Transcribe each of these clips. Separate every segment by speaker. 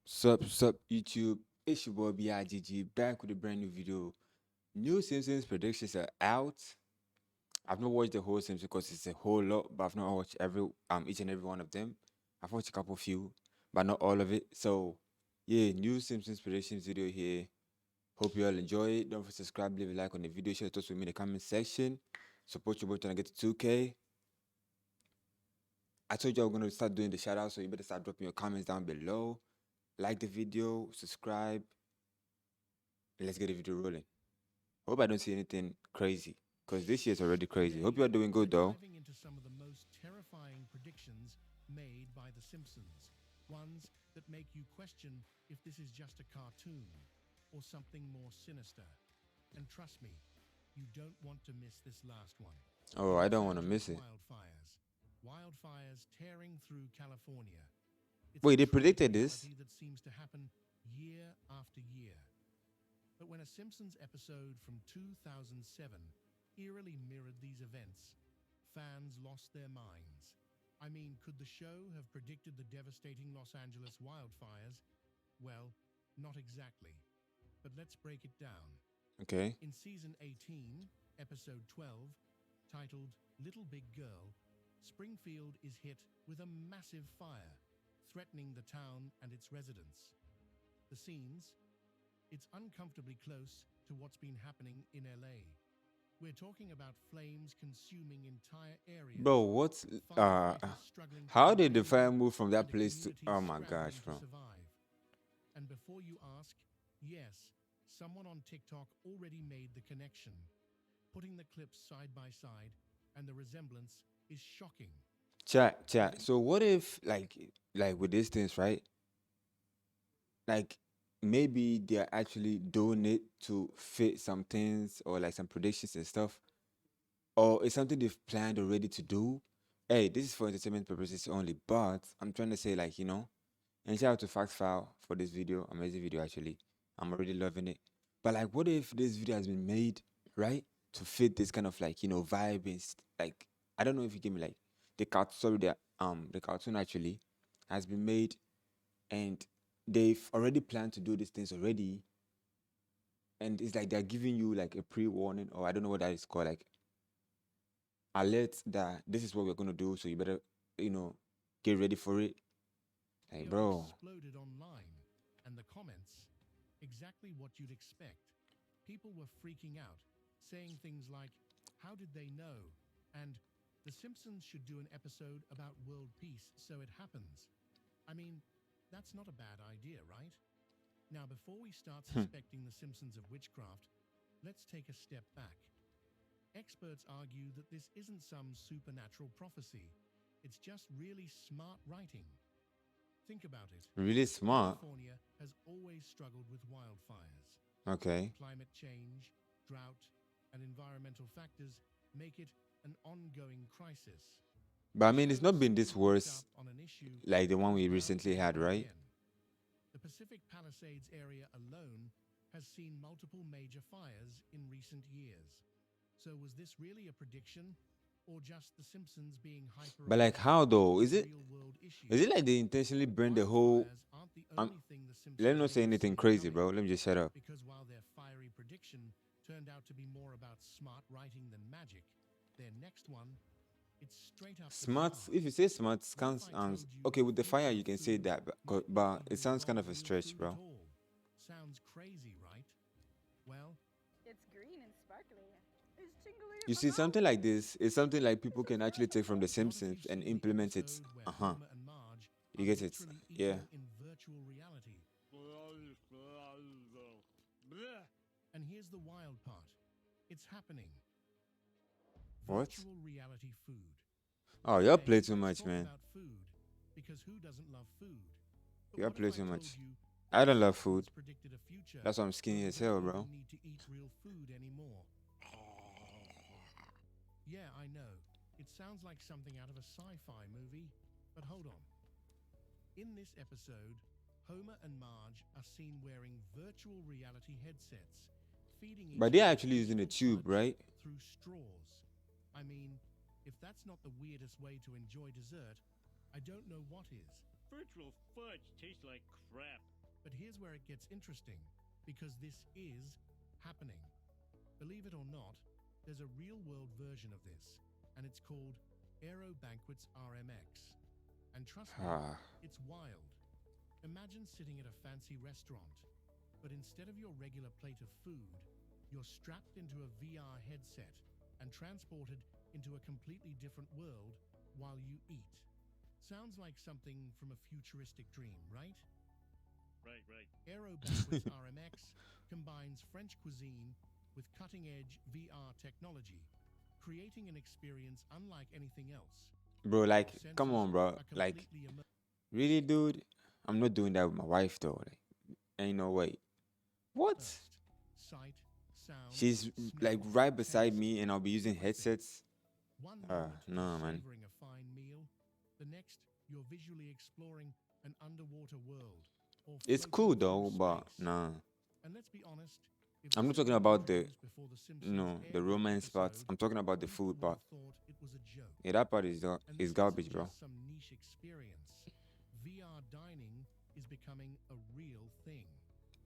Speaker 1: Sup, YouTube. It's your boy BIGG back with a brand new video. New Simpsons predictions are out. I've not watched the whole Simpsons because it's a whole lot, but I've not watched each and every one of them. I've watched a couple few, but not all of it. So yeah, new Simpsons predictions video here. Hope you all enjoy it. Don't forget to subscribe, leave a like on the video, share thoughts with me in the comment section. Support your boy trying to get to 2K. I told you I was gonna start doing the shout out, so you better start dropping your comments down below. Like the video, subscribe. Let's get the video rolling. Hope I don't see anything crazy, because this year's already crazy. Hope you are doing good though.
Speaker 2: Diving into some of the most terrifying predictions made by The Simpsons, ones that make you question if this is just a cartoon or something more sinister. And trust me, you don't want to miss this last one.
Speaker 1: Oh, I don't want to miss it.
Speaker 2: Wildfires tearing through California.
Speaker 1: Wait, they predicted this?
Speaker 2: That seems to happen year after year. But when a Simpsons episode from 2007 eerily mirrored these events, fans lost their minds. I mean, could the show have predicted the devastating Los Angeles wildfires? Well, not exactly. But let's break it down.
Speaker 1: Okay.
Speaker 2: In season 18, episode 12, titled Little Big Girl, Springfield is hit with a massive fire, threatening the town and its residents. The scenes? It's uncomfortably close to what's been happening in LA. We're talking about flames consuming entire areas.
Speaker 1: Bro, what's how did the fire move from that place to, oh my gosh, bro.
Speaker 2: And before you ask, yes, someone on TikTok already made the connection. Putting the clips side by side, and the resemblance is shocking.
Speaker 1: Chat. So what if like with these things, right? Like maybe they're actually doing it to fit some things or like some predictions and stuff, or it's something they've planned already to do. Hey, this is for entertainment purposes only, but I'm trying to say, like, and shout out to Fact File for this video, amazing video actually. I'm already loving it. But like, what if this video has been made right to fit this kind of like vibe and like, I don't know if you give me like the cartoon actually has been made, and they've already planned to do these things already, and it's like they're giving you like a pre-warning, or I don't know what that is called, like alert that this is what we're gonna do, so you better get ready for it. Like, bro,
Speaker 2: exploded online, and the comments exactly what you'd expect. People were freaking out, saying things like, how did they know? And The Simpsons should do an episode about world peace so it happens. I mean, that's not a bad idea, right? Now, before we start suspecting The Simpsons of witchcraft, let's take a step back. Experts argue that this isn't some supernatural prophecy. It's just really smart writing. Think about it.
Speaker 1: really smart.
Speaker 2: California has always struggled with wildfires.
Speaker 1: Okay.
Speaker 2: Climate change, drought, and environmental factors make it an ongoing crisis.
Speaker 1: But I mean, it's not been this worse like the one we recently had, right?
Speaker 2: The Pacific Palisades area alone has seen multiple major fires in recent years. So was this really a prediction, or just The Simpsons being hyper?
Speaker 1: But like, how though? Is it like they intentionally burn the whole? Let me not say anything crazy, bro. Let me just shut up.
Speaker 2: Because while their fiery prediction turned out to be more about smart writing than magic, their next one, it's straight up
Speaker 1: smart. If you say smart, sounds okay. With the fire, you can say that, but it sounds kind of a stretch, bro.
Speaker 2: Sounds crazy, right? Well,
Speaker 3: it's green and sparkly. It's tingly.
Speaker 1: You see, something like this is something like people can actually take from The Simpsons and implement it. You get it? Yeah.
Speaker 2: In virtual reality. And here's the wild part. It's happening.
Speaker 1: What?
Speaker 2: Virtual reality food.
Speaker 1: Oh, y'all play too much, man.
Speaker 2: Food, because who doesn't love food?
Speaker 1: Y'all play too much. I don't love food. That's why I'm skinny as hell, bro.
Speaker 2: Need to eat real food anymore. Yeah, I know. It sounds like something out of a sci-fi movie, but hold on. In this episode, Homer and Marge are seen wearing virtual reality headsets, feeding each
Speaker 1: But they're actually using a tube, right?
Speaker 2: Through straws. I mean, if that's not the weirdest way to enjoy dessert, I don't know what is.
Speaker 4: Virtual fudge tastes like crap.
Speaker 2: But here's where it gets interesting, because this is happening. Believe it or not, there's a real-world version of this, and it's called Aero Banquets RMX. And trust me,
Speaker 1: Ah,
Speaker 2: it's wild. Imagine sitting at a fancy restaurant, but instead of your regular plate of food, you're strapped into a VR headset and transported into a completely different world while you eat. Sounds like something from a futuristic dream, right?
Speaker 4: Right.
Speaker 2: Aero Banquets RMX combines French cuisine with cutting-edge VR technology, creating an experience unlike anything else.
Speaker 1: bro, like,
Speaker 2: Your
Speaker 1: come
Speaker 2: senses
Speaker 1: on, bro.
Speaker 2: are
Speaker 1: Like,
Speaker 2: completely
Speaker 1: really, dude? I'm not doing that with my wife, though. Like, ain't no way. What?
Speaker 2: immersed. Sight, sound,
Speaker 1: She's like
Speaker 2: smell,
Speaker 1: right beside
Speaker 2: taste,
Speaker 1: me, and I'll be using
Speaker 2: everything.
Speaker 1: headsets.
Speaker 2: One moment
Speaker 1: No,
Speaker 2: you're
Speaker 1: man.
Speaker 2: savoring a fine meal, the next you're visually exploring an underwater world. Or
Speaker 1: It's
Speaker 2: floating
Speaker 1: cool,
Speaker 2: through
Speaker 1: though, but
Speaker 2: space.
Speaker 1: nah.
Speaker 2: And let's be honest, if
Speaker 1: I'm
Speaker 2: this
Speaker 1: not
Speaker 2: had
Speaker 1: talking
Speaker 2: been
Speaker 1: about the,
Speaker 2: news before The Simpsons
Speaker 1: the
Speaker 2: aired that
Speaker 1: romance parts.
Speaker 2: episode,
Speaker 1: I'm talking about the
Speaker 2: people
Speaker 1: food
Speaker 2: would
Speaker 1: part.
Speaker 2: have thought it was a joke.
Speaker 1: Yeah, that part is
Speaker 2: And
Speaker 1: is
Speaker 2: this
Speaker 1: garbage,
Speaker 2: isn't
Speaker 1: bro.
Speaker 2: just some niche experience. VR dining is becoming a real thing.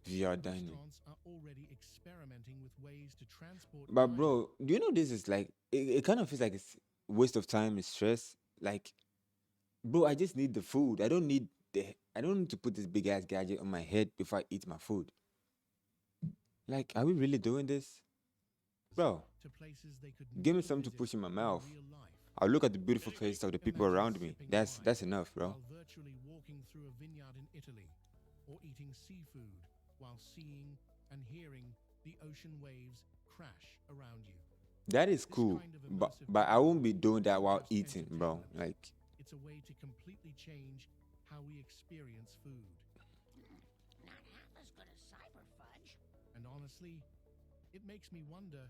Speaker 1: VR dining.
Speaker 2: Restaurants are already experimenting with ways to transport
Speaker 1: But
Speaker 2: diners.
Speaker 1: bro, do you know this is like it kind of feels like it's waste of time and stress. Like, bro, I just need the food. I don't need to put this big ass gadget on my head before I eat my food. Like, are we really doing this? Bro,
Speaker 2: to places they could
Speaker 1: give me
Speaker 2: never
Speaker 1: something to
Speaker 2: visit
Speaker 1: push in my
Speaker 2: in
Speaker 1: mouth.
Speaker 2: real life.
Speaker 1: I'll look at the beautiful faces of the people
Speaker 2: Imagine
Speaker 1: around me.
Speaker 2: sipping
Speaker 1: That's
Speaker 2: wine
Speaker 1: enough, bro.
Speaker 2: while virtually walking through a vineyard in Italy, or eating seafood while seeing and hearing the ocean waves crash around you.
Speaker 1: That is
Speaker 2: This
Speaker 1: cool,
Speaker 2: kind of
Speaker 1: but
Speaker 2: immersive
Speaker 1: I won't be doing that
Speaker 2: isn't
Speaker 1: while
Speaker 2: just
Speaker 1: eating, bro.
Speaker 2: entertainment.
Speaker 1: Like,
Speaker 2: It's a way to completely change how we experience food.
Speaker 5: Not half as good as cyber fudge.
Speaker 2: And honestly, it makes me wonder,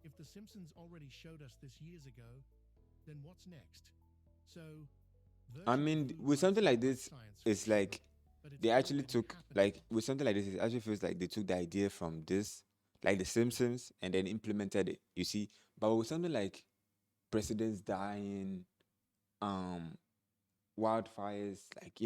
Speaker 2: if The Simpsons already showed us this years ago, then what's next? So,
Speaker 1: I
Speaker 2: virtual
Speaker 1: mean,
Speaker 2: food
Speaker 1: with
Speaker 2: might
Speaker 1: something like
Speaker 2: sound
Speaker 1: this,
Speaker 2: science
Speaker 1: it's
Speaker 2: fiction,
Speaker 1: like
Speaker 2: but it's
Speaker 1: they actually
Speaker 2: already
Speaker 1: took
Speaker 2: happening.
Speaker 1: like with something like this, it actually feels like they took the idea from this, like The Simpsons, and then implemented it. You see, but with something like presidents dying, um, wildfires, like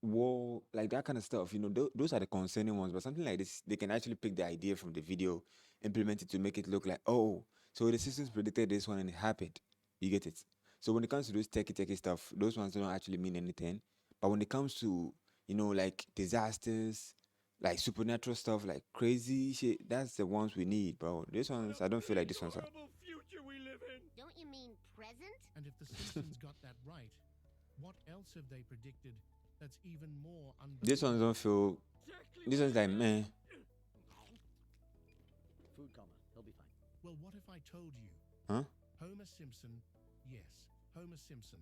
Speaker 1: war, like that kind of stuff. Those are the concerning ones. But something like this, they can actually pick the idea from the video, implement it to make it look like, oh, so the systems predicted this one and it happened. You get it? So when it comes to those techie stuff, those ones don't actually mean anything. But when it comes to like disasters, like supernatural stuff, like crazy shit, that's the ones we need, bro. These ones, I don't feel like these ones are.
Speaker 4: Horrible future we live in.
Speaker 5: Don't you mean present?
Speaker 2: And if The Simpsons got that right, what else have they predicted that's even more
Speaker 1: These ones
Speaker 2: unbelievable?
Speaker 1: don't feel.
Speaker 4: Exactly
Speaker 1: These ones like, man.
Speaker 6: Food coma. He'll be fine.
Speaker 2: Well, what if I told you
Speaker 1: Huh?
Speaker 2: Homer Simpson, yes, Homer Simpson,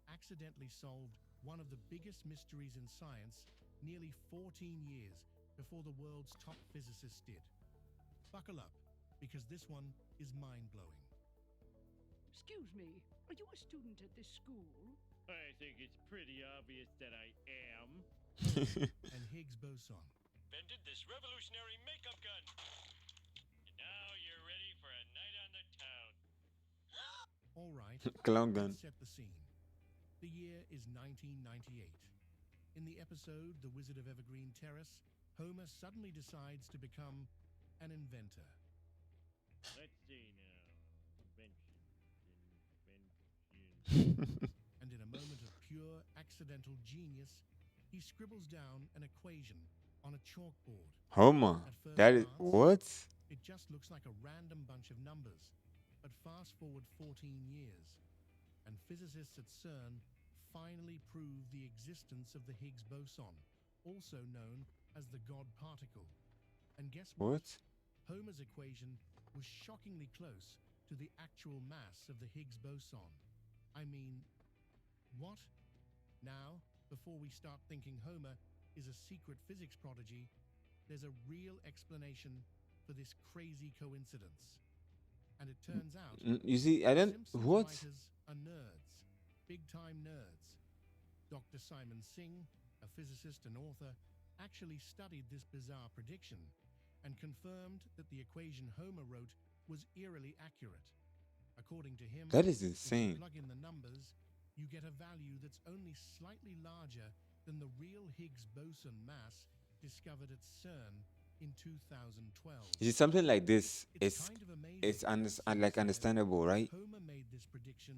Speaker 2: accidentally solved one of the biggest mysteries in science nearly 14 years before the world's top physicists did. Buckle up, because this one is mind-blowing.
Speaker 7: Excuse me, are you a student at this school?
Speaker 4: I think it's pretty obvious that I am.
Speaker 2: And Higgs boson.
Speaker 4: Invented this revolutionary makeup gun. And now you're ready for a night on the town.
Speaker 2: All right,
Speaker 1: Clown gun.
Speaker 2: let's set the scene. The year is 1998. In the episode The Wizard of Evergreen Terrace, Homer suddenly decides to become an inventor.
Speaker 4: Let's see now. Invention.
Speaker 2: And in a moment of pure accidental genius, he scribbles down an equation on a chalkboard.
Speaker 1: Homer.
Speaker 2: At first
Speaker 1: That is
Speaker 2: glance,
Speaker 1: what?
Speaker 2: it just looks like a random bunch of numbers. But fast forward 14 years, and physicists at CERN finally prove the existence of the Higgs boson, also known as the God particle. And guess what?
Speaker 1: What?
Speaker 2: Homer's equation was shockingly close to the actual mass of the Higgs boson. I mean, what? Now, before we start thinking Homer is a secret physics prodigy, there's a real explanation for this crazy coincidence. And it turns out
Speaker 1: You see, I don't.
Speaker 2: Simpsons
Speaker 1: What?
Speaker 2: writers are nerds, big-time nerds. Dr. Simon Singh, a physicist and author, actually studied this bizarre prediction and confirmed that the equation Homer wrote was eerily accurate. According to him,
Speaker 1: That is
Speaker 2: if you
Speaker 1: insane.
Speaker 2: plug in the numbers, you get a value that's only slightly larger than the real Higgs boson mass discovered at CERN in 2012.
Speaker 1: You see, something like this
Speaker 2: It's kind of amazing, Sim
Speaker 1: like
Speaker 2: said,
Speaker 1: understandable, right?
Speaker 2: Homer made this prediction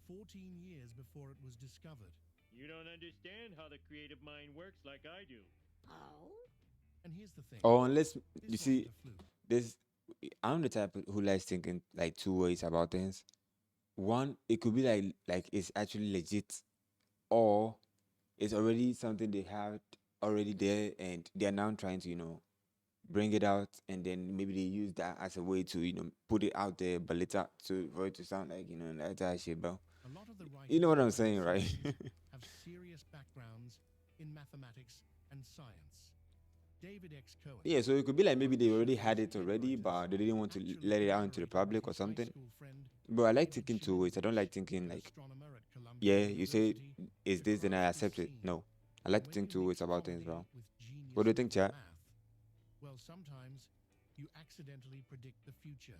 Speaker 2: 14 years before it was discovered.
Speaker 4: You don't understand how the creative mind works like I do.
Speaker 5: Oh?
Speaker 2: And here's the thing.
Speaker 1: Or unless
Speaker 2: This
Speaker 1: you see
Speaker 2: wasn't a fluke.
Speaker 1: this, I'm the type who likes thinking like two ways about things. One, it could be like it's actually legit, or it's already something they have already there, and they are now trying to bring it out, and then maybe they use that as a way to put it out there, but later for it to sound like like that shit, bro.
Speaker 2: A lot of the writers
Speaker 1: You know what I'm
Speaker 2: behind The
Speaker 1: saying, right?
Speaker 2: Simpsons have serious backgrounds in mathematics and science. David X. Cohen.
Speaker 1: Yeah, so it could be like maybe they already
Speaker 2: Show's
Speaker 1: had it
Speaker 2: head
Speaker 1: already,
Speaker 2: writers
Speaker 1: but they didn't want to
Speaker 2: actually
Speaker 1: let it out into the
Speaker 2: collaborated with
Speaker 1: public or
Speaker 2: his high
Speaker 1: something.
Speaker 2: school friend,
Speaker 1: But I like
Speaker 2: David
Speaker 1: thinking two ways. I don't like thinking
Speaker 2: an
Speaker 1: like,
Speaker 2: astronomer at Columbia
Speaker 1: yeah, you say
Speaker 2: University,
Speaker 1: is this, then I
Speaker 2: devised this
Speaker 1: accept it.
Speaker 2: scene.
Speaker 1: No, I like to
Speaker 2: When
Speaker 1: think
Speaker 2: you
Speaker 1: two ways
Speaker 2: mix
Speaker 1: about things,
Speaker 2: comedy
Speaker 1: bro.
Speaker 2: with genius
Speaker 1: What do you think,
Speaker 2: level
Speaker 1: chat?
Speaker 2: math, well, sometimes you accidentally predict the future.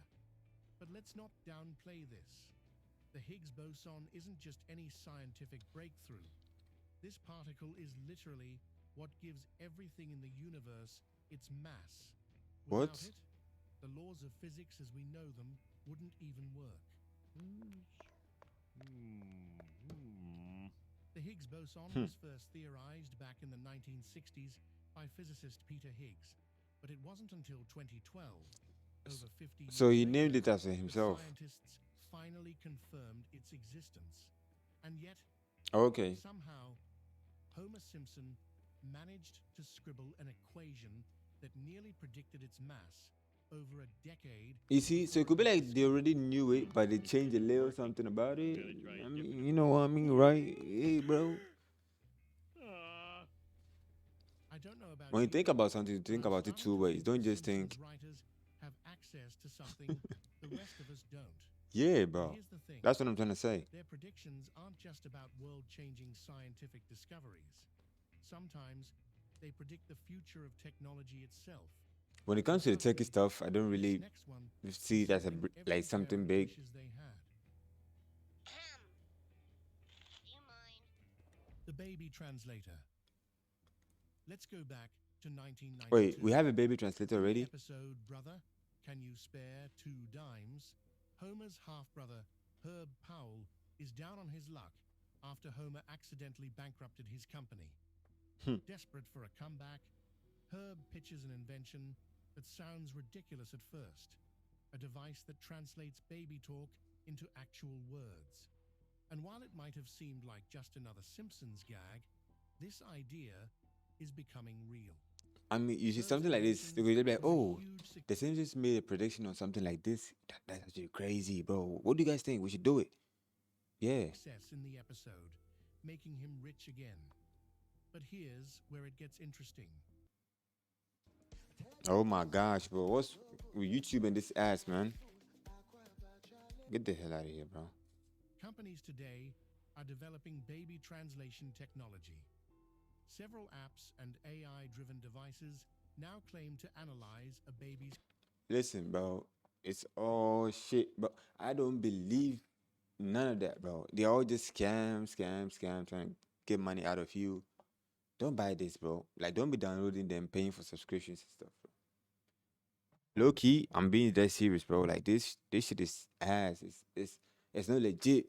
Speaker 2: But let's not downplay this. The Higgs boson isn't just any scientific breakthrough. This particle is literally what gives everything in the universe its mass.
Speaker 1: What?
Speaker 2: Without it, the laws of physics as we know them wouldn't even work. The Higgs boson was first theorized back in the 1960s by physicist Peter Higgs, but it wasn't until 2012, over 50 years
Speaker 1: So he named
Speaker 2: later,
Speaker 1: it after
Speaker 2: that
Speaker 1: himself.
Speaker 2: scientists finally confirmed its existence. And yet,
Speaker 1: Okay.
Speaker 2: somehow, Homer Simpson managed to scribble an equation that nearly predicted its mass over a decade.
Speaker 1: You see, so it could be like they already knew it, but they changed a little something about it. I mean, you know what I mean, right? Hey, bro.
Speaker 4: Ah,
Speaker 2: I don't know about
Speaker 1: When you think about something, you
Speaker 2: but
Speaker 1: think
Speaker 2: I'm
Speaker 1: about it
Speaker 2: starting
Speaker 1: two
Speaker 2: to
Speaker 1: ways.
Speaker 2: think
Speaker 1: Don't
Speaker 2: the
Speaker 1: just
Speaker 2: Simpsons
Speaker 1: think,
Speaker 2: writers have access to something the rest of us don't.
Speaker 1: yeah,
Speaker 2: And
Speaker 1: bro.
Speaker 2: here's the thing.
Speaker 1: That's what I'm trying to say.
Speaker 2: Their predictions aren't just about world-changing scientific discoveries. Sometimes they predict the future of technology itself.
Speaker 1: When it comes to the techie stuff, I don't
Speaker 2: This
Speaker 1: really
Speaker 2: next one
Speaker 1: see
Speaker 2: is
Speaker 1: it as
Speaker 2: something
Speaker 1: like
Speaker 2: every
Speaker 1: something
Speaker 2: parent
Speaker 1: big.
Speaker 2: wishes they had.
Speaker 5: Do you mind?
Speaker 2: The baby translator. Let's go back to 1992.
Speaker 1: Wait, we have a baby translator
Speaker 2: In the
Speaker 1: already?
Speaker 2: episode Brother, Can You Spare Two Dimes? Homer's half-brother, Herb Powell, is down on his luck after Homer accidentally bankrupted his company. Desperate for a comeback, Herb pitches an invention that sounds ridiculous at first, a device that translates baby talk into actual words. And while it might have seemed like just another Simpsons gag, this idea is becoming real.
Speaker 1: I mean, you see
Speaker 2: Herb's
Speaker 1: something like this, they
Speaker 2: invention
Speaker 1: could be like,
Speaker 2: was a
Speaker 1: oh,
Speaker 2: huge success.
Speaker 1: the Simpsons made a prediction on something like this. That's actually crazy, bro. What do you guys think? We should do it. Yeah.
Speaker 2: Success in the episode, making him rich again. But here's where it gets interesting.
Speaker 1: Oh my gosh, bro. What's with YouTube and this ass, man? Get the hell out of here, bro.
Speaker 2: Companies today are developing baby translation technology. Several apps and AI-driven devices now claim to analyze a baby's.
Speaker 1: Listen, bro. It's all shit, bro. I don't believe none of that, bro. They all just scam, trying to get money out of you. Don't buy this, bro. Like, don't be downloading them, paying for subscriptions and stuff, bro. Low key, I'm being that serious, bro. Like this shit is ass. It's not legit.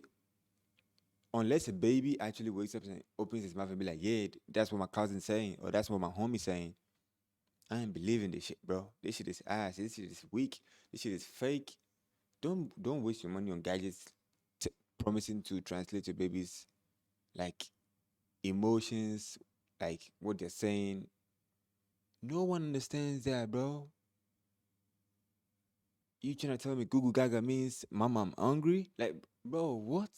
Speaker 1: Unless a baby actually wakes up and opens his mouth and be like, yeah, that's what my cousin's saying, or that's what my homie's saying. I ain't believing this shit, bro. This shit is ass. This shit is weak. This shit is fake. Don't waste your money on gadgets promising to translate your baby's like emotions, like what they're saying. No one understands that, bro. You trying to tell me Google Gaga means mama I'm hungry? Like, bro, what?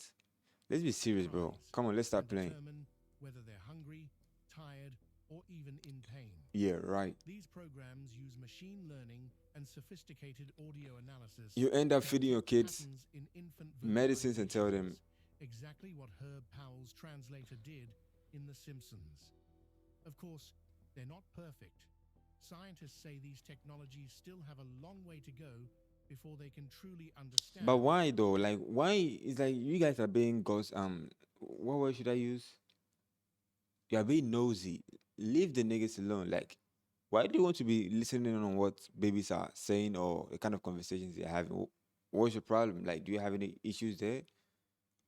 Speaker 1: Let's be serious, bro.
Speaker 2: prize
Speaker 1: Come on, let's start
Speaker 2: and
Speaker 1: playing.
Speaker 2: determine whether they're hungry, tired, or even in pain.
Speaker 1: Yeah, right.
Speaker 2: These programs use machine learning and sophisticated audio analysis.
Speaker 1: You end up
Speaker 2: to
Speaker 1: feeding your
Speaker 2: detect
Speaker 1: kids
Speaker 2: patterns in infant
Speaker 1: medicines and tell them,
Speaker 2: vocalizations, exactly what Herb Powell's translator did in The Simpsons. Of course, they're not perfect. Scientists say these technologies still have a long way to go before they can truly understand.
Speaker 1: but why though? Like, why? It's like you guys are being ghost. What word should I use? You are being nosy. Leave the niggas alone. Like, why do you want to be listening on what babies are saying or the kind of conversations they're having? What's your problem? Like, do you have any issues there?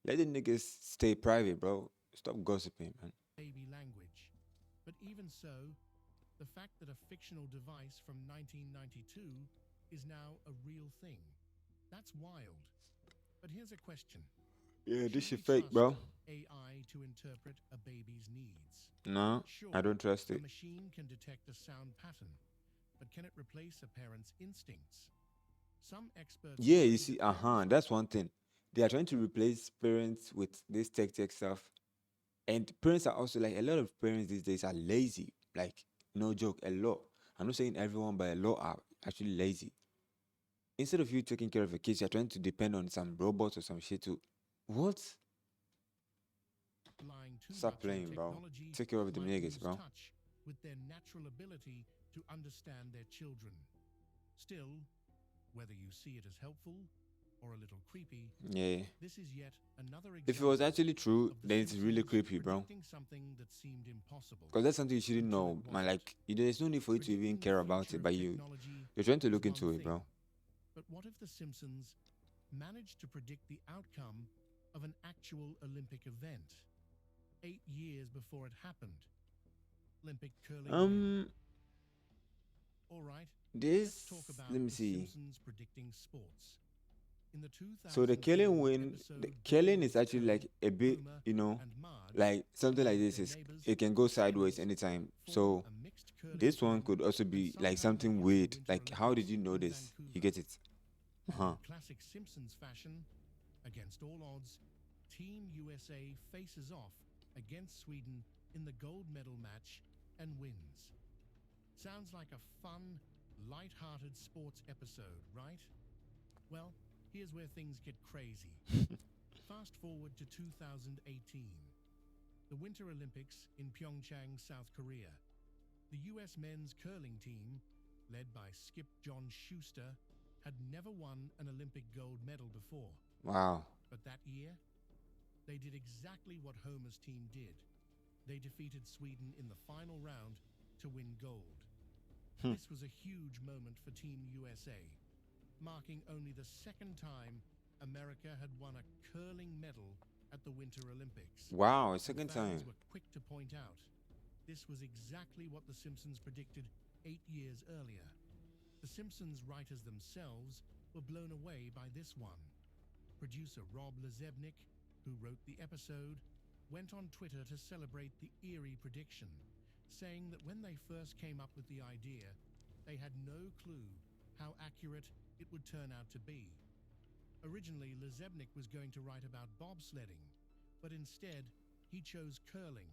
Speaker 1: Let the niggas stay private, bro. Stop gossiping, man.
Speaker 2: baby language. But even so, the fact that a fictional device from 1992 is now a real thing, that's wild. But here's a question.
Speaker 1: Yeah, this
Speaker 2: Should
Speaker 1: shit
Speaker 2: we
Speaker 1: fake, bro.
Speaker 2: trust AI to interpret a baby's needs?
Speaker 1: No,
Speaker 2: Sure,
Speaker 1: I don't trust
Speaker 2: a
Speaker 1: it.
Speaker 2: machine can detect a sound pattern, but can it replace a parent's instincts? Some experts
Speaker 1: Yeah,
Speaker 2: worry
Speaker 1: you see,
Speaker 2: that parents
Speaker 1: that's one thing. They are trying to replace parents with this tech stuff. And parents are also like, a lot of parents these days are lazy. Like, no joke, a lot. I'm not saying everyone, but a lot are actually lazy. Instead of you taking care of your kids, you're trying to depend on some robots or some shit to. What?
Speaker 2: relying too
Speaker 1: Stop
Speaker 2: much
Speaker 1: playing,
Speaker 2: on
Speaker 1: bro.
Speaker 2: technology
Speaker 1: Take care of the
Speaker 2: might
Speaker 1: niggas,
Speaker 2: lose
Speaker 1: bro.
Speaker 2: touch with their natural ability to understand their children. Still, whether you see it as helpful or a little creepy,
Speaker 1: Yeah.
Speaker 2: this is yet another
Speaker 1: If it
Speaker 2: example
Speaker 1: was actually true,
Speaker 2: of the
Speaker 1: then it's really
Speaker 2: Simpsons
Speaker 1: creepy, bro.
Speaker 2: predicting something that seemed impossible.
Speaker 1: Because that's something you shouldn't
Speaker 2: until
Speaker 1: know,
Speaker 2: it
Speaker 1: man.
Speaker 2: wasn't.
Speaker 1: Like, there's no need for you to even
Speaker 2: Predicting the
Speaker 1: care about
Speaker 2: future
Speaker 1: it,
Speaker 2: of
Speaker 1: but
Speaker 2: technology
Speaker 1: you're trying to
Speaker 2: is
Speaker 1: look into
Speaker 2: one
Speaker 1: it, bro.
Speaker 2: thing. But what if the Simpsons managed to predict the outcome of an actual Olympic event 8 years before it happened? Olympic curling win. All right, let's talk about
Speaker 1: Let me
Speaker 2: the
Speaker 1: see.
Speaker 2: Simpsons predicting sports. In the 2004
Speaker 1: So the killing win,
Speaker 2: episode
Speaker 1: the killing is
Speaker 2: Bigg
Speaker 1: actually
Speaker 2: Curl,
Speaker 1: like a bit,
Speaker 2: Homer
Speaker 1: you know,
Speaker 2: and Marge,
Speaker 1: like something like
Speaker 2: along with
Speaker 1: this
Speaker 2: their
Speaker 1: is
Speaker 2: neighbors,
Speaker 1: it can go
Speaker 2: the
Speaker 1: sideways
Speaker 2: Skinnies,
Speaker 1: anytime.
Speaker 2: form
Speaker 1: So
Speaker 2: a mixed curling
Speaker 1: this one
Speaker 2: team
Speaker 1: could also
Speaker 2: and
Speaker 1: be like
Speaker 2: somehow
Speaker 1: something
Speaker 2: make it to the
Speaker 1: weird.
Speaker 2: Winter
Speaker 1: Like, how did
Speaker 2: Olympics
Speaker 1: you know
Speaker 2: in
Speaker 1: this? You
Speaker 2: Vancouver.
Speaker 1: get it?
Speaker 2: In classic Simpsons fashion, against all odds, Team USA faces off against Sweden in the gold medal match and wins. Sounds like a fun, light-hearted sports episode, right? Well, here's where things get crazy. Fast forward to 2018. The Winter Olympics in Pyeongchang, South Korea. The US men's curling team, led by Skip John Schuster, had never won an Olympic gold medal before.
Speaker 1: Wow.
Speaker 2: But that year, they did exactly what Homer's team did. They defeated Sweden in the final round to win gold. This was a huge moment for Team USA, marking only the second time America had won a curling medal at the Winter Olympics.
Speaker 1: Wow, a
Speaker 2: And
Speaker 1: second
Speaker 2: fans
Speaker 1: time.
Speaker 2: were quick to point out, this was exactly what The Simpsons predicted 8 years earlier. The Simpsons writers themselves were blown away by this one. Producer Rob Lezebnik, who wrote the episode, went on Twitter to celebrate the eerie prediction, saying that when they first came up with the idea, they had no clue how accurate it would turn out to be. Originally, Lezebnik was going to write about bobsledding, but instead, he chose curling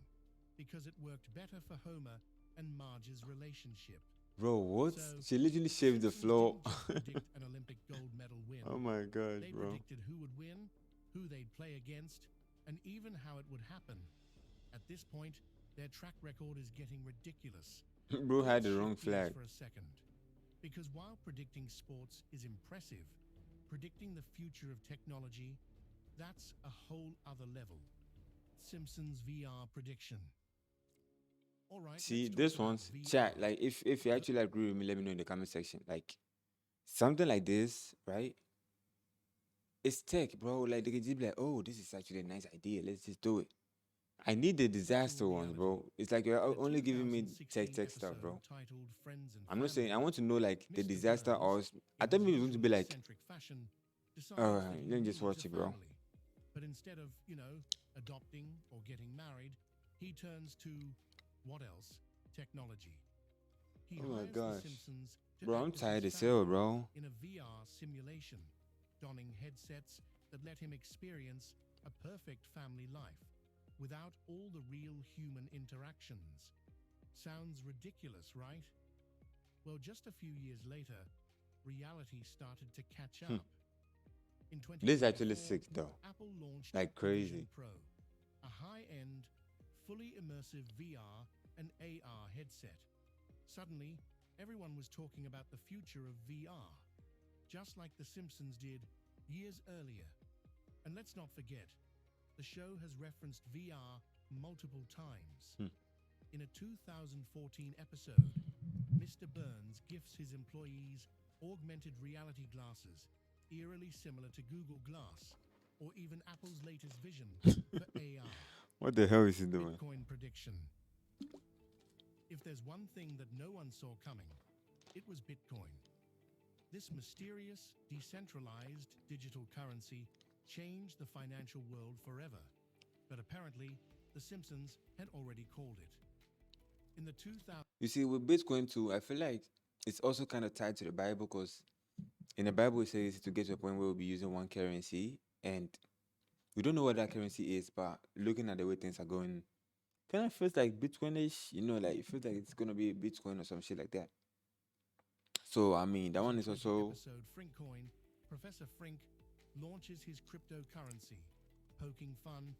Speaker 2: because it worked better for Homer and Marge's relationship.
Speaker 1: Bro, what?
Speaker 2: So,
Speaker 1: She literally shaved the
Speaker 2: Simpsons
Speaker 1: floor.
Speaker 2: didn't just predict an Olympic gold medal win.
Speaker 1: Oh my gosh,
Speaker 2: They
Speaker 1: bro.
Speaker 2: predicted who would win, who they'd play against, and even how it would happen. At this point, their track record is getting ridiculous.
Speaker 1: Bro had
Speaker 2: Let's
Speaker 1: the wrong
Speaker 2: shift gears
Speaker 1: flag.
Speaker 2: for a second. Because while predicting sports is impressive, predicting the future of technology, that's a whole other level. Simpsons VR prediction. All right,
Speaker 1: See,
Speaker 2: let's
Speaker 1: this
Speaker 2: talk about
Speaker 1: one's
Speaker 2: VR.
Speaker 1: chat. Like, if you actually agree with me, let me know in the comment section. Like, something like this, right? It's tech, bro. Like, they can just be like, oh, this is actually a nice idea. Let's just do it. I need the disaster ones, bro. It's like you're
Speaker 2: The
Speaker 1: only giving me
Speaker 2: 2016
Speaker 1: tech stuff, bro.
Speaker 2: episode titled Friends and
Speaker 1: I'm not saying I
Speaker 2: Family,
Speaker 1: want to know like the
Speaker 2: Mr.
Speaker 1: disaster or
Speaker 2: Burns,
Speaker 1: I
Speaker 2: in
Speaker 1: thought
Speaker 2: his
Speaker 1: maybe it's going to be
Speaker 2: usual
Speaker 1: like,
Speaker 2: eccentric fashion, decided
Speaker 1: uh,
Speaker 2: that he
Speaker 1: let me just
Speaker 2: needed
Speaker 1: watch
Speaker 2: a
Speaker 1: it, bro.
Speaker 2: family. But instead of, adopting or getting married, he turns to what else? Technology. He
Speaker 1: Oh my
Speaker 2: hires
Speaker 1: gosh.
Speaker 2: the Simpsons to
Speaker 1: Bro, I'm
Speaker 2: act as
Speaker 1: tired
Speaker 2: his
Speaker 1: as hell,
Speaker 2: family
Speaker 1: bro.
Speaker 2: in a VR simulation, donning headsets that let him experience a perfect family life without all the real human interactions. Sounds ridiculous, right? Well, just a few years later, reality started to catch up. In
Speaker 1: This is actually
Speaker 2: 2024,
Speaker 1: sick though.
Speaker 2: Apple launched
Speaker 1: Like
Speaker 2: the Vision
Speaker 1: crazy.
Speaker 2: Pro, a high-end, fully immersive VR and AR headset. Suddenly, everyone was talking about the future of VR, just like The Simpsons did years earlier. And let's not forget, the show has referenced VR multiple times. In a 2014 episode, Mr. Burns gifts his employees augmented reality glasses, eerily similar to Google Glass, or even Apple's latest vision for AR.
Speaker 1: What the hell is he doing?
Speaker 2: Bitcoin prediction. If there's one thing that no one saw coming, it was Bitcoin. This mysterious, decentralized digital currency changed the financial world forever. But apparently, The Simpsons had already called it. In the 2000s,
Speaker 1: You see, with Bitcoin too, I feel like it's also kind of tied to the Bible, because in the Bible it says to get to a point where we'll be using one currency, and we don't know what that currency is, but looking at the way things are going, kind of feels like Bitcoinish, like it feels like it's gonna be Bitcoin or some shit like that. So I mean, that one is also
Speaker 2: episode Frinkcoin, Professor Frink launches his cryptocurrency, poking fun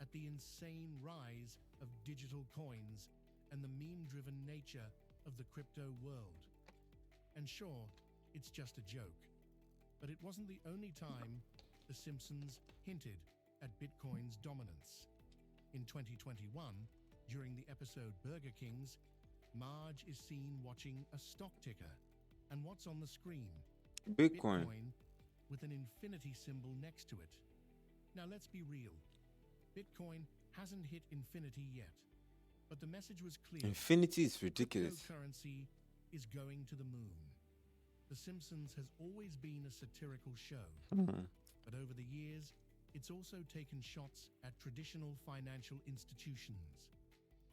Speaker 2: at the insane rise of digital coins and the meme-driven nature of the crypto world. And sure, it's just a joke, but it wasn't the only time The Simpsons hinted at Bitcoin's dominance. In 2021, during the episode Burger Kings, Marge is seen watching a stock ticker. And what's on the screen?
Speaker 1: Bitcoin.
Speaker 2: With an infinity symbol next to it. Now let's be real. Bitcoin hasn't hit infinity yet, but the message was clear.
Speaker 1: Infinity is ridiculous.
Speaker 2: Cryptocurrency is going to the moon. The Simpsons has always been a satirical show, but over the years, it's also taken shots at traditional financial institutions.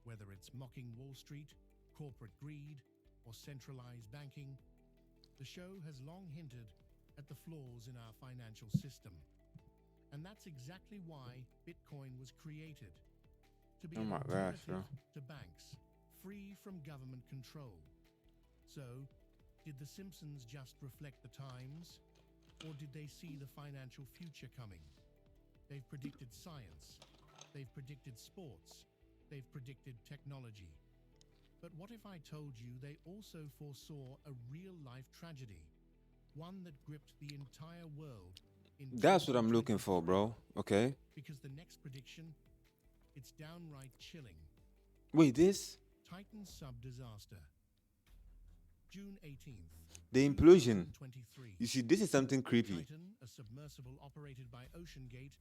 Speaker 2: Whether it's mocking Wall Street, corporate greed, or centralized banking, the show has long hinted at the flaws in our financial system. And that's exactly why Bitcoin was created. To be an alternative to banks, free from government control. So, did The Simpsons just reflect the times? Or did they see the financial future coming? They've predicted science. They've predicted sports. They've predicted technology. But what if I told you they also foresaw a real-life tragedy? One that gripped the entire world in
Speaker 1: That's what I'm looking for, bro. Okay.
Speaker 2: Because the next prediction, it's downright chilling.
Speaker 1: Wait, this?
Speaker 2: Titan sub-disaster. June 18th.
Speaker 1: The implosion.
Speaker 2: 2023.
Speaker 1: You see, this is something creepy.
Speaker 2: Titan, a submersible operated by OceanGate,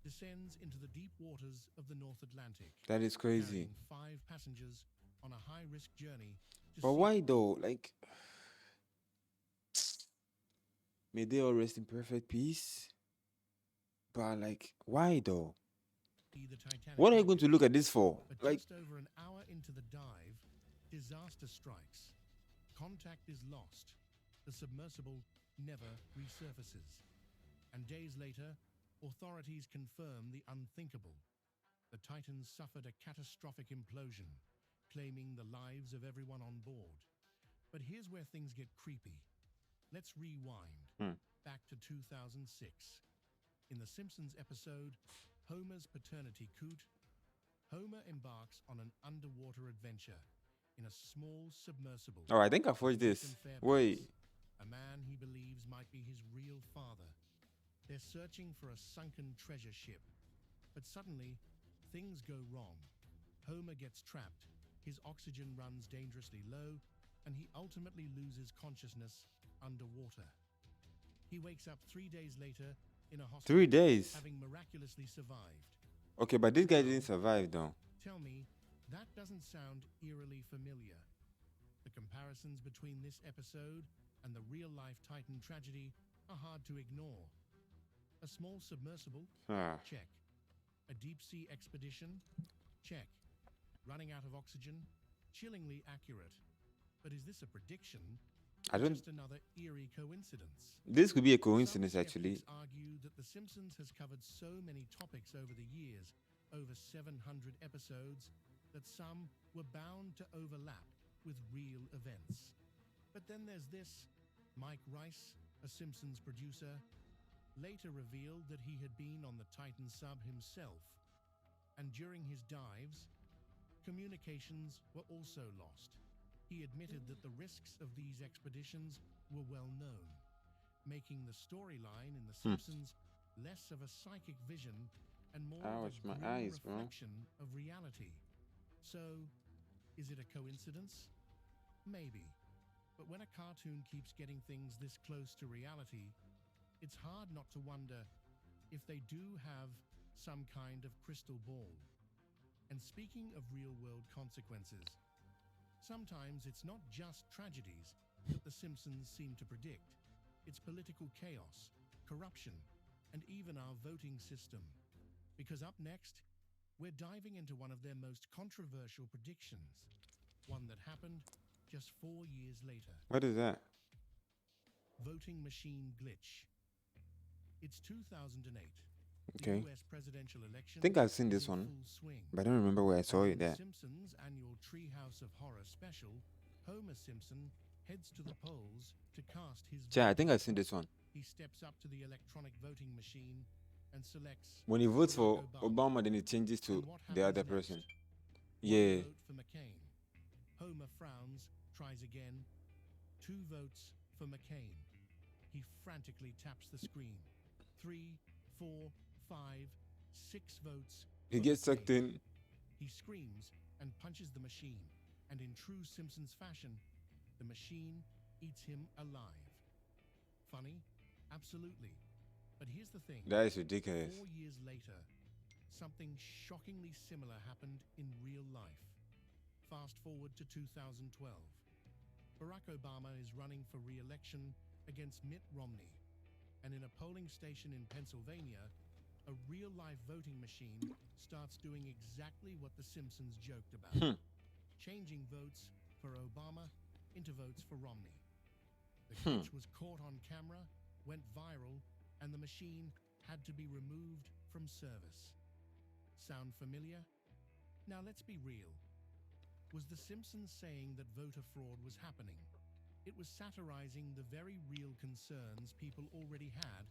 Speaker 2: descends into the deep waters of the North Atlantic.
Speaker 1: That is crazy.
Speaker 2: Carrying 5 passengers on a high-risk journey.
Speaker 1: But why though? Like, may they all rest in perfect peace. But like, why though? What are you going to look at this for?
Speaker 2: But
Speaker 1: Like,
Speaker 2: just over an hour into the dive, disaster strikes. Contact is lost. The submersible never resurfaces. And days later, authorities confirm the unthinkable. The Titans suffered a catastrophic implosion, claiming the lives of everyone on board. But here's where things get creepy. Let's rewind back to 2006. In the Simpsons episode, Homer's Paternity Coot, Homer embarks on an underwater adventure in a small submersible.
Speaker 1: oh, I think I've watched this. Wait.
Speaker 2: A man he believes might be his real father. They're searching for a sunken treasure ship. But suddenly, things go wrong. Homer gets trapped, his oxygen runs dangerously low, and he ultimately loses consciousness underwater. He wakes up 3 days later in a hospital,
Speaker 1: 3 days.
Speaker 2: having miraculously survived.
Speaker 1: Okay, but this guy didn't survive though.
Speaker 2: Tell me, that doesn't sound eerily familiar. The comparisons between this episode and the real-life Titan tragedy are hard to ignore. A small submersible? Check. A deep-sea expedition? Check. Running out of oxygen? Chillingly accurate. But is this a prediction?
Speaker 1: I don't.
Speaker 2: Just another eerie coincidence?
Speaker 1: This could be a coincidence,
Speaker 2: Some
Speaker 1: actually.
Speaker 2: skeptics argue that The Simpsons has covered so many topics over the years, over 700 episodes, that some were bound to overlap with real events. But then there's this. Mike Rice, a Simpsons producer, later revealed that he had been on the Titan sub himself. And during his dives, communications were also lost. He admitted that the risks of these expeditions were well known, making the storyline in The Simpsons less of a psychic vision and more of a
Speaker 1: Ouch, my
Speaker 2: grim
Speaker 1: eyes, bro.
Speaker 2: reflection of reality. So, Is it a coincidence? Maybe. But when a cartoon keeps getting things this close to reality, it's hard not to wonder if they do have some kind of crystal ball. And speaking of real-world consequences, sometimes it's not just tragedies that The Simpsons seem to predict. It's political chaos, corruption, and even our voting system. Because up next, we're diving into one of their most controversial predictions, one that happened just 4 years later.
Speaker 1: What is that?
Speaker 2: Voting machine glitch. It's 2008.
Speaker 1: Okay.
Speaker 2: The US presidential election
Speaker 1: I think I've seen
Speaker 2: is
Speaker 1: this
Speaker 2: in
Speaker 1: one,
Speaker 2: full swing.
Speaker 1: but I don't remember where I saw
Speaker 2: And
Speaker 1: it
Speaker 2: in The
Speaker 1: at.
Speaker 2: Simpsons' annual Treehouse of Horror special, Homer Simpson heads to the polls to cast his
Speaker 1: Yeah, I
Speaker 2: vote.
Speaker 1: think I've seen this one.
Speaker 2: He steps up to the electronic voting machine and selects
Speaker 1: When he votes for
Speaker 2: Barack
Speaker 1: Obama, then it changes to
Speaker 2: And what
Speaker 1: the other
Speaker 2: happens
Speaker 1: person.
Speaker 2: next?
Speaker 1: Yeah.
Speaker 2: One vote for McCain. Homer frowns, tries again. 2 votes for McCain. He frantically taps the screen. 3, 4, 5, 6 votes.
Speaker 1: He
Speaker 2: for
Speaker 1: gets sucked
Speaker 2: McCain.
Speaker 1: in.
Speaker 2: He screams and punches the machine, and in true Simpsons fashion, the machine eats him alive. Funny? Absolutely. But here's the thing.
Speaker 1: That is ridiculous.
Speaker 2: 4 years later, something shockingly similar happened in real life. Fast forward to 2012. Barack Obama is running for re-election against Mitt Romney. And in a polling station in Pennsylvania, a real-life voting machine starts doing exactly what The Simpsons joked about. Changing votes for Obama into votes for Romney. The glitch was caught on camera, went viral, and the machine had to be removed from service. Sound familiar? Now let's be real. Was The Simpsons saying that voter fraud was happening? It was satirizing the very real concerns people already had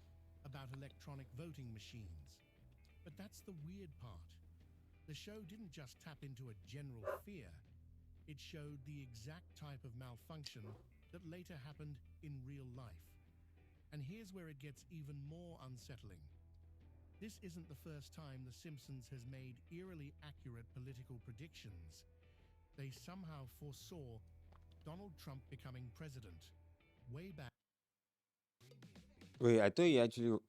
Speaker 2: about electronic voting machines. But that's the weird part. The show didn't just tap into a general fear. It showed the exact type of malfunction that later happened in real life. And here's where it gets even more unsettling. This isn't the first time The Simpsons has made eerily accurate political predictions. They somehow foresaw Donald Trump becoming president way back
Speaker 1: Wait, I thought he actually.
Speaker 2: 1000.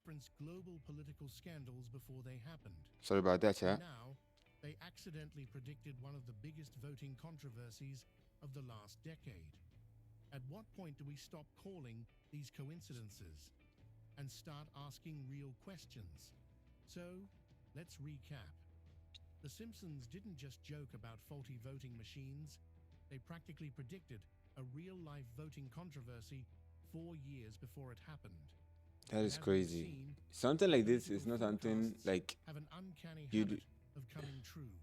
Speaker 2: Referenced global political scandals before they happened.
Speaker 1: Sorry about that, yeah.
Speaker 2: And now, they accidentally predicted one of the biggest voting controversies of the last decade. At what point do we stop calling these coincidences and start asking real questions? So, let's recap. The Simpsons didn't just joke about faulty voting machines. They practically predicted a real-life voting controversy 4 years before it happened.
Speaker 1: That is
Speaker 2: And as we've
Speaker 1: crazy.
Speaker 2: seen,
Speaker 1: Something like this is
Speaker 2: political
Speaker 1: not something
Speaker 2: forecasts
Speaker 1: like.
Speaker 2: have an uncanny
Speaker 1: you
Speaker 2: habit of coming true.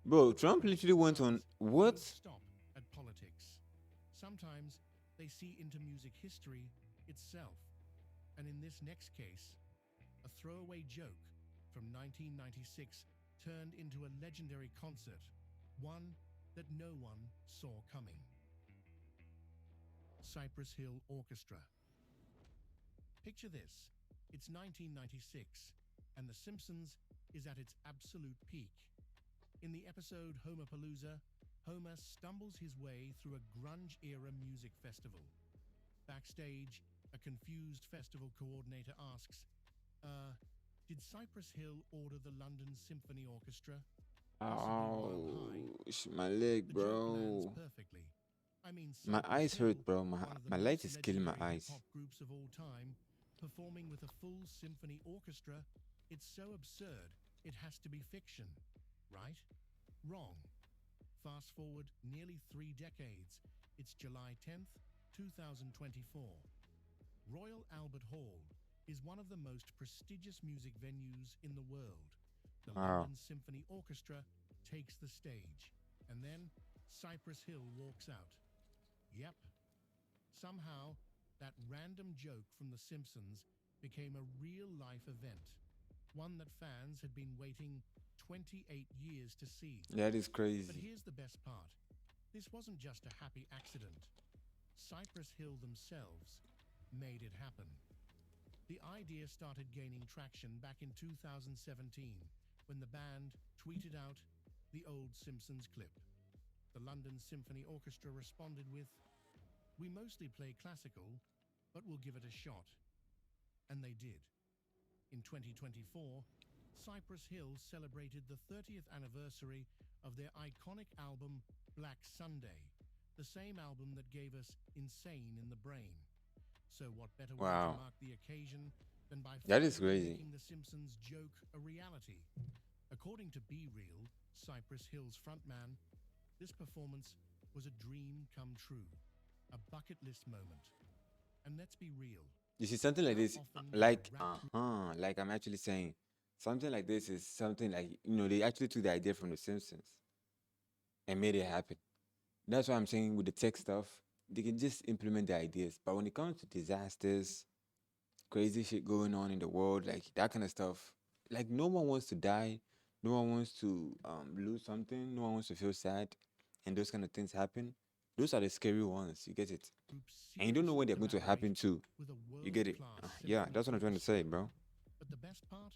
Speaker 1: Bro, Trump literally went on.
Speaker 2: Sometimes
Speaker 1: What?
Speaker 2: they don't stop at politics. Sometimes they see into music history itself. And in this next case, a throwaway joke from 1996 turned into a legendary concert, one that no one saw coming. Cypress Hill Orchestra. Picture this. It's 1996, and The Simpsons is at its absolute peak. In the episode Homerpalooza, Homer stumbles his way through a grunge-era music festival. Backstage, a confused festival coordinator asks, did Cypress Hill order the London Symphony Orchestra?
Speaker 1: Oh, my leg,
Speaker 2: The joke lands
Speaker 1: bro.
Speaker 2: perfectly. I mean,
Speaker 1: My
Speaker 2: Cypress
Speaker 1: eyes hurt,
Speaker 2: Hill,
Speaker 1: bro.
Speaker 2: one of the
Speaker 1: My light
Speaker 2: most
Speaker 1: is killing my
Speaker 2: legendary
Speaker 1: eyes.
Speaker 2: hip-hop groups of all time, performing with a full symphony orchestra. It's so absurd, it has to be fiction, right? Wrong. Fast forward nearly 3 decades. It's July 10th, 2024. Royal Albert Hall is one of the most prestigious music venues in the world. The
Speaker 1: Wow.
Speaker 2: London Symphony Orchestra takes the stage, and then Cypress Hill walks out. Yep. Somehow, that random joke from The Simpsons became a real-life event, one that fans had been waiting 28 years to see.
Speaker 1: That is
Speaker 2: But
Speaker 1: crazy.
Speaker 2: here's the best part. This wasn't just a happy accident. Cypress Hill themselves made it happen. The idea started gaining traction back in 2017 when the band tweeted out, the old Simpsons clip. The London Symphony Orchestra responded with, "We mostly play classical, but we'll give it a shot." And they did. In 2024, Cypress Hill celebrated the 30th anniversary of their iconic album Black Sunday, the same album that gave us Insane in the Brain. So what better way to
Speaker 1: Wow.
Speaker 2: mark the occasion than by
Speaker 1: That is
Speaker 2: finally
Speaker 1: crazy.
Speaker 2: making the Simpsons joke a reality? According to Be Real, Cypress Hill's frontman, this performance was a dream come true, a bucket list moment. And let's be real.
Speaker 1: You see, something like
Speaker 2: How
Speaker 1: this,
Speaker 2: often do
Speaker 1: like,
Speaker 2: rap
Speaker 1: like I'm actually saying, something like this is something like, you know, they actually took the idea from The Simpsons and made it happen. That's why I'm saying with the tech stuff, they can just implement the ideas. But when it comes to disasters, crazy shit going on in the world, like that kind of stuff, like no one wants to die, no one wants to lose something, no one wants to feel sad, and those kind of things happen. Those are the scary ones. You get it?
Speaker 2: groups
Speaker 1: And you don't know when they're going to happen
Speaker 2: collaborate
Speaker 1: too.
Speaker 2: with a
Speaker 1: You get it?
Speaker 2: world-class
Speaker 1: Yeah,
Speaker 2: symphony
Speaker 1: that's what I'm trying to
Speaker 2: orchestra.
Speaker 1: say, bro.
Speaker 2: But the best part?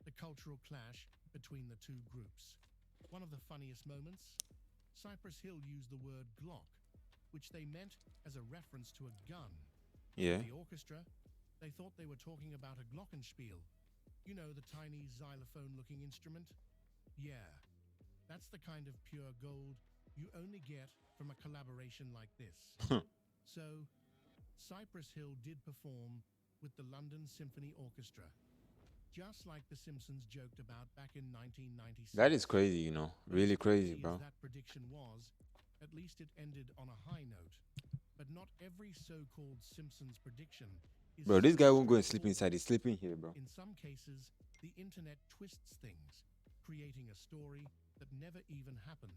Speaker 2: The cultural clash between the two groups. One of the funniest moments? Cypress Hill used the word Glock, which they meant as a reference to a gun.
Speaker 1: Yeah.
Speaker 2: The orchestra, they thought they were talking about a glockenspiel. You know, the tiny xylophone-looking instrument? Yeah, that's the kind of pure gold you only get from a collaboration like this. So, Cypress Hill did perform with the London Symphony Orchestra, just like The Simpsons joked about back in 1996.
Speaker 1: That is crazy, you know.
Speaker 2: But
Speaker 1: Really
Speaker 2: as
Speaker 1: crazy,
Speaker 2: crazy
Speaker 1: bro.
Speaker 2: as that prediction was, at least it ended on a high note. But not every so-called Simpsons prediction is
Speaker 1: Bro, this
Speaker 2: so
Speaker 1: guy won't go and sleep
Speaker 2: straightforward.
Speaker 1: inside. He's sleeping here, bro.
Speaker 2: In some cases, the internet twists things, creating a story that never even happened.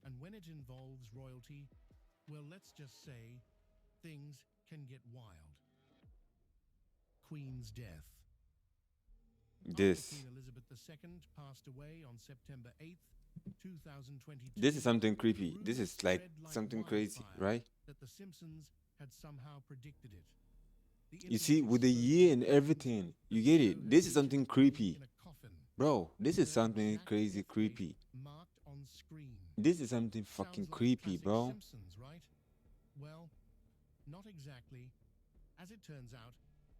Speaker 2: And when it involves royalty, well, let's just say things can get wild. Queen's death. After
Speaker 1: This.
Speaker 2: Queen Elizabeth II passed away on September 8th, 2022.
Speaker 1: This is something creepy. This
Speaker 2: rumors
Speaker 1: is like
Speaker 2: spread
Speaker 1: something crazy,
Speaker 2: wildfire
Speaker 1: right?
Speaker 2: That The Simpsons had somehow predicted it. The
Speaker 1: You
Speaker 2: internet
Speaker 1: see, with the
Speaker 2: exploded
Speaker 1: year and
Speaker 2: rumors
Speaker 1: everything,
Speaker 2: that
Speaker 1: you
Speaker 2: the
Speaker 1: get
Speaker 2: show
Speaker 1: it.
Speaker 2: had
Speaker 1: This is
Speaker 2: featured
Speaker 1: something
Speaker 2: the Queen
Speaker 1: creepy.
Speaker 2: in a coffin,
Speaker 1: Bro, this
Speaker 2: with
Speaker 1: is
Speaker 2: her
Speaker 1: something
Speaker 2: exact
Speaker 1: crazy
Speaker 2: death date
Speaker 1: creepy.
Speaker 2: marked on screen.
Speaker 1: This is something
Speaker 2: Sounds
Speaker 1: fucking
Speaker 2: like
Speaker 1: creepy,
Speaker 2: classic
Speaker 1: bro.
Speaker 2: Simpsons, right? Well, not exactly. As it turns out,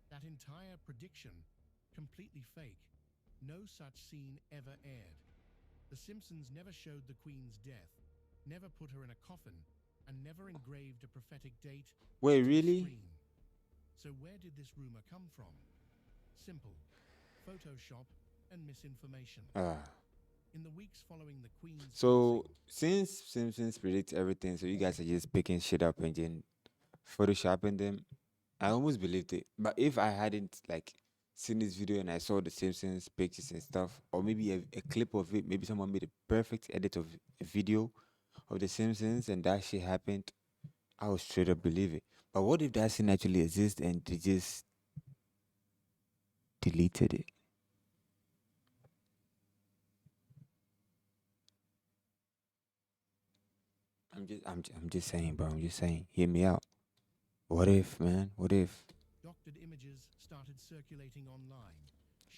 Speaker 2: that entire prediction, completely fake. No such scene ever aired. The Simpsons never showed the Queen's death, never put her in a coffin, and never engraved a prophetic date
Speaker 1: Wait,
Speaker 2: to the
Speaker 1: really?
Speaker 2: screen. So where did this rumor come from? Simple. Photoshop and misinformation. In the weeks following the Queen's
Speaker 1: So
Speaker 2: passing,
Speaker 1: since Simpsons predicts everything, so you guys are just picking shit up and then photoshopping them, I almost believed it. But if I hadn't like seen this video and I saw the Simpsons pictures and stuff, or maybe a clip of it, maybe someone made a perfect edit of a video of the Simpsons and that shit happened, I would straight up believe it. But what if that scene actually exists and they just deleted it? I'm just saying, bro. I'm just saying. Hear me out. What if, man? What if?
Speaker 2: doctored images started circulating online.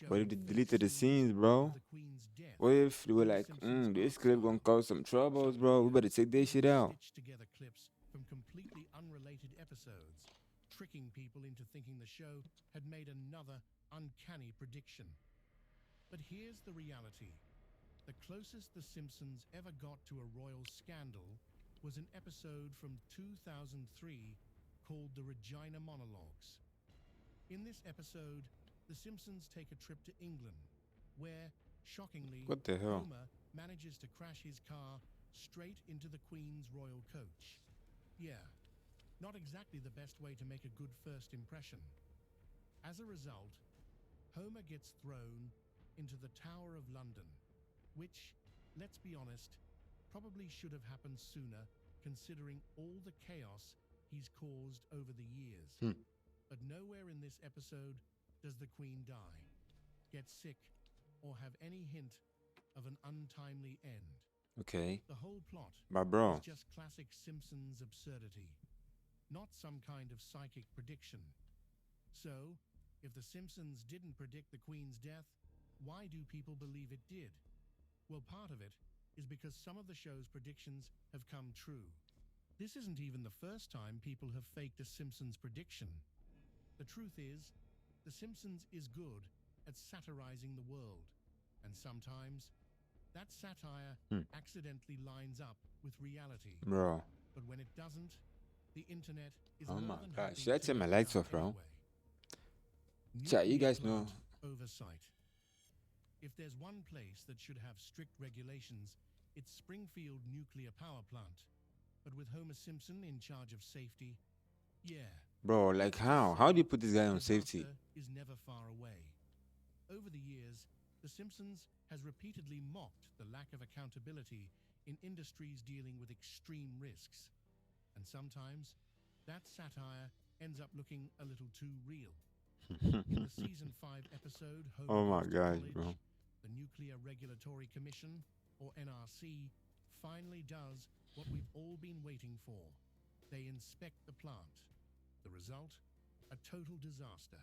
Speaker 1: What if
Speaker 2: showing
Speaker 1: they
Speaker 2: fake
Speaker 1: deleted the scenes,
Speaker 2: of
Speaker 1: bro?
Speaker 2: the Queen's death.
Speaker 1: What if they were
Speaker 2: in the
Speaker 1: like,
Speaker 2: Simpsons
Speaker 1: this
Speaker 2: art
Speaker 1: clip gonna
Speaker 2: style.
Speaker 1: cause some troubles, bro. We better take this shit out.
Speaker 2: Stitched together clips from completely unrelated episodes, tricking people into thinking the show had made another uncanny prediction. But here's the reality. The closest The Simpsons ever got to a royal scandal was an episode from 2003 called The Regina Monologues. In this episode, The Simpsons take a trip to England, where, shockingly,
Speaker 1: What the hell?
Speaker 2: Homer manages to crash his car straight into the Queen's royal coach. Yeah, not exactly the best way to make a good first impression. As a result, Homer gets thrown into the Tower of London, which, let's be honest, probably should have happened sooner, considering all the chaos he's caused over the years. But nowhere in this episode does the Queen die, get sick, or have any hint of an untimely end.
Speaker 1: Okay.
Speaker 2: The whole plot
Speaker 1: But bro,
Speaker 2: is just classic Simpsons absurdity, not some kind of psychic prediction. So, if The Simpsons didn't predict the Queen's death, why do people believe it did? Well, part of it is because some of the show's predictions have come true. This isn't even the first time people have faked a Simpsons prediction. The truth is, The Simpsons is good at satirizing the world, and sometimes that satire accidentally lines up with reality.
Speaker 1: Bro.
Speaker 2: But when it doesn't, the internet is
Speaker 1: Oh
Speaker 2: more
Speaker 1: my
Speaker 2: than
Speaker 1: gosh.
Speaker 2: happy
Speaker 1: Should I
Speaker 2: to
Speaker 1: turn my
Speaker 2: let it
Speaker 1: lights
Speaker 2: out
Speaker 1: off, bro?
Speaker 2: anyway.
Speaker 1: Chat, you
Speaker 2: Nuclear
Speaker 1: guys know.
Speaker 2: plant oversight. If there's one place that should have strict regulations, it's Springfield Nuclear Power Plant. But with Homer Simpson in charge of safety, yeah.
Speaker 1: Bro, like how? How do you put this guy on safety?
Speaker 2: Disaster is never far away. Over the years, The Simpsons has repeatedly mocked the lack of accountability in industries dealing with extreme risks. And sometimes, that satire ends up looking a little too real. In the season 5 episode, Homer
Speaker 1: Oh my
Speaker 2: Goes to
Speaker 1: gosh,
Speaker 2: College,
Speaker 1: bro.
Speaker 2: the Nuclear Regulatory Commission, or NRC, finally does what we've all been waiting for. They inspect the plant. The result? A total disaster.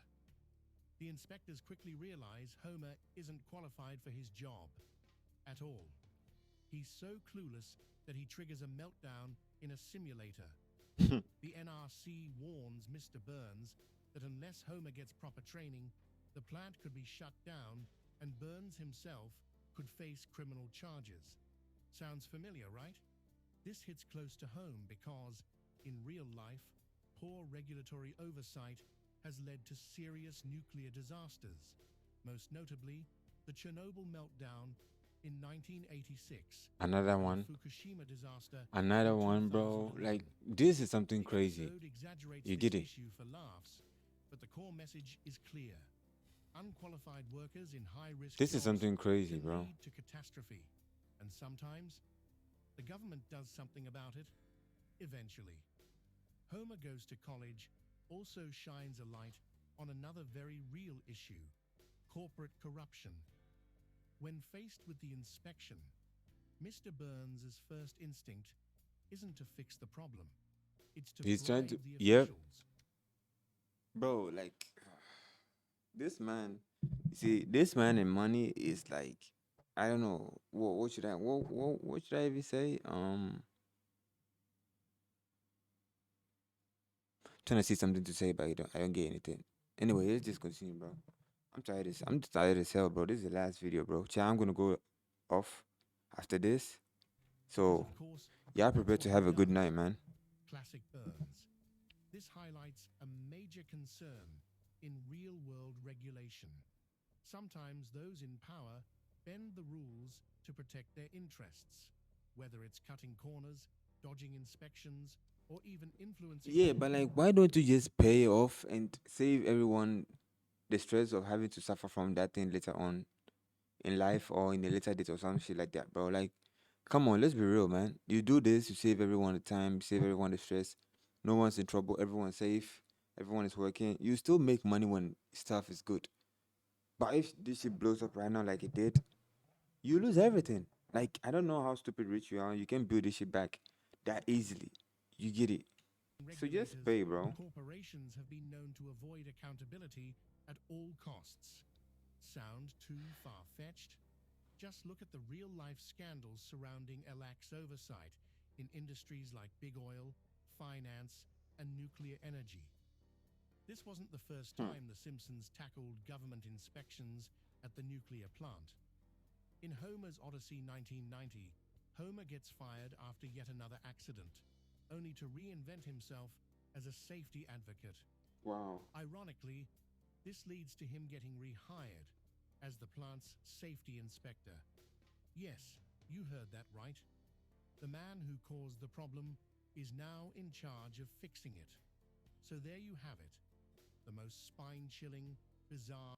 Speaker 2: The inspectors quickly realize Homer isn't qualified for his job at all. He's so clueless that he triggers a meltdown in a simulator. The NRC warns Mr. Burns that unless Homer gets proper training, the plant could be shut down and Burns himself could face criminal charges. Sounds familiar, right? This hits close to home because, in real life, poor regulatory oversight has led to serious nuclear disasters, most notably the Chernobyl meltdown in 1986.
Speaker 1: Another
Speaker 2: and the
Speaker 1: one.
Speaker 2: Fukushima disaster
Speaker 1: Another
Speaker 2: in
Speaker 1: one, bro.
Speaker 2: 2011.
Speaker 1: Like, this is something
Speaker 2: The
Speaker 1: crazy.
Speaker 2: episode exaggerates
Speaker 1: You
Speaker 2: this
Speaker 1: get it?
Speaker 2: issue for laughs, but the core message is clear. Unqualified workers in high-risk
Speaker 1: This is
Speaker 2: jobs
Speaker 1: something crazy,
Speaker 2: can
Speaker 1: bro.
Speaker 2: lead to catastrophe, and sometimes the government does something about it. Eventually, Homer Goes to College also shines a light on another very real issue: corporate corruption. When faced with the inspection, Mr. Burns' first instinct isn't to fix the problem. It's to
Speaker 1: He's trying to.
Speaker 2: bribe the
Speaker 1: Yep.
Speaker 2: officials.
Speaker 1: Bro, like, this man. You see, this man and money is like, I don't know. What should what should I even say? Trying to see something to say, but I don't get anything. Anyway, let's just continue, bro. I'm just tired as hell, bro. This is the last video, bro. Chat, I'm gonna go off after this. So,
Speaker 2: Of course,
Speaker 1: y'all
Speaker 2: that's
Speaker 1: prepare
Speaker 2: what
Speaker 1: to
Speaker 2: he
Speaker 1: have a good
Speaker 2: does.
Speaker 1: night, man.
Speaker 2: Classic Burns. This highlights a major concern in real-world regulation. Sometimes those in power bend the rules to protect their interests, whether it's cutting corners, dodging inspections, or even influencing.
Speaker 1: Yeah, but like, why don't you just pay off and save everyone the stress of having to suffer from that thing later on in life or in a later date or some shit like that, bro? Like, come on, let's be real, man. You do this, you save everyone the time, you save everyone the stress. No one's in trouble, everyone's safe, everyone is working. You still make money when stuff is good. But if this shit blows up right now like it did, you lose everything. Like, I don't know how stupid rich you are. You can build this shit back that easily. You get it. So just
Speaker 2: Regulators,
Speaker 1: pay, bro.
Speaker 2: corporations have been known to avoid accountability at all costs. Sound too far-fetched? Just look at the real-life scandals surrounding lax oversight in industries like big oil, finance, and nuclear energy. This wasn't the first time The Simpsons tackled government inspections at the nuclear plant. In Homer's Odyssey 1990, Homer gets fired after yet another accident, only to reinvent himself as a safety advocate.
Speaker 1: Wow.
Speaker 2: Ironically, this leads to him getting rehired as the plant's safety inspector. Yes, you heard that right. The man who caused the problem is now in charge of fixing it. So there you have it, the most spine-chilling, bizarre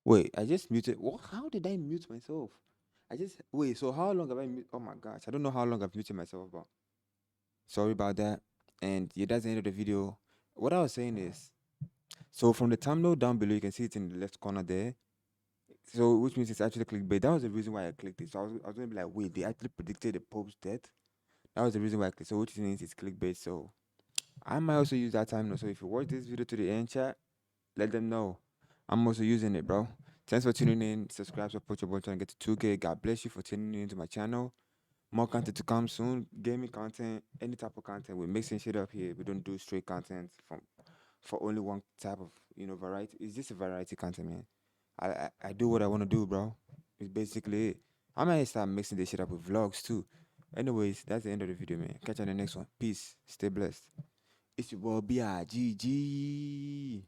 Speaker 1: Wait, I just muted. What? How did I mute myself? I just wait. So how long have I muted? Oh my gosh, I don't know how long I've muted myself, but sorry about that. And yeah, that's the end of the video. What I was saying is, so from the thumbnail down below, you can see it in the left corner there. So which means it's actually clickbait. That was the reason why I clicked it. So I was gonna be like, wait, they actually predicted the Pope's death. That was the reason why I clicked. So which means it's clickbait. So I might also use that time now. So if you watch this video to the end, chat, let them know. I'm also using it, bro. Thanks for tuning in. Subscribe, support your boy, trying to get to 2K. God bless you for tuning in to my channel. More content to come soon. Gaming content, any type of content. We're mixing shit up here. We don't do straight content for only one type of variety. It's just a variety content, man. I do what I want to do, bro. It's basically it. I might start mixing this shit up with vlogs too. Anyways, that's the end of the video, man. Catch you on the next one. Peace. Stay blessed. It's your boy B.I.G.G.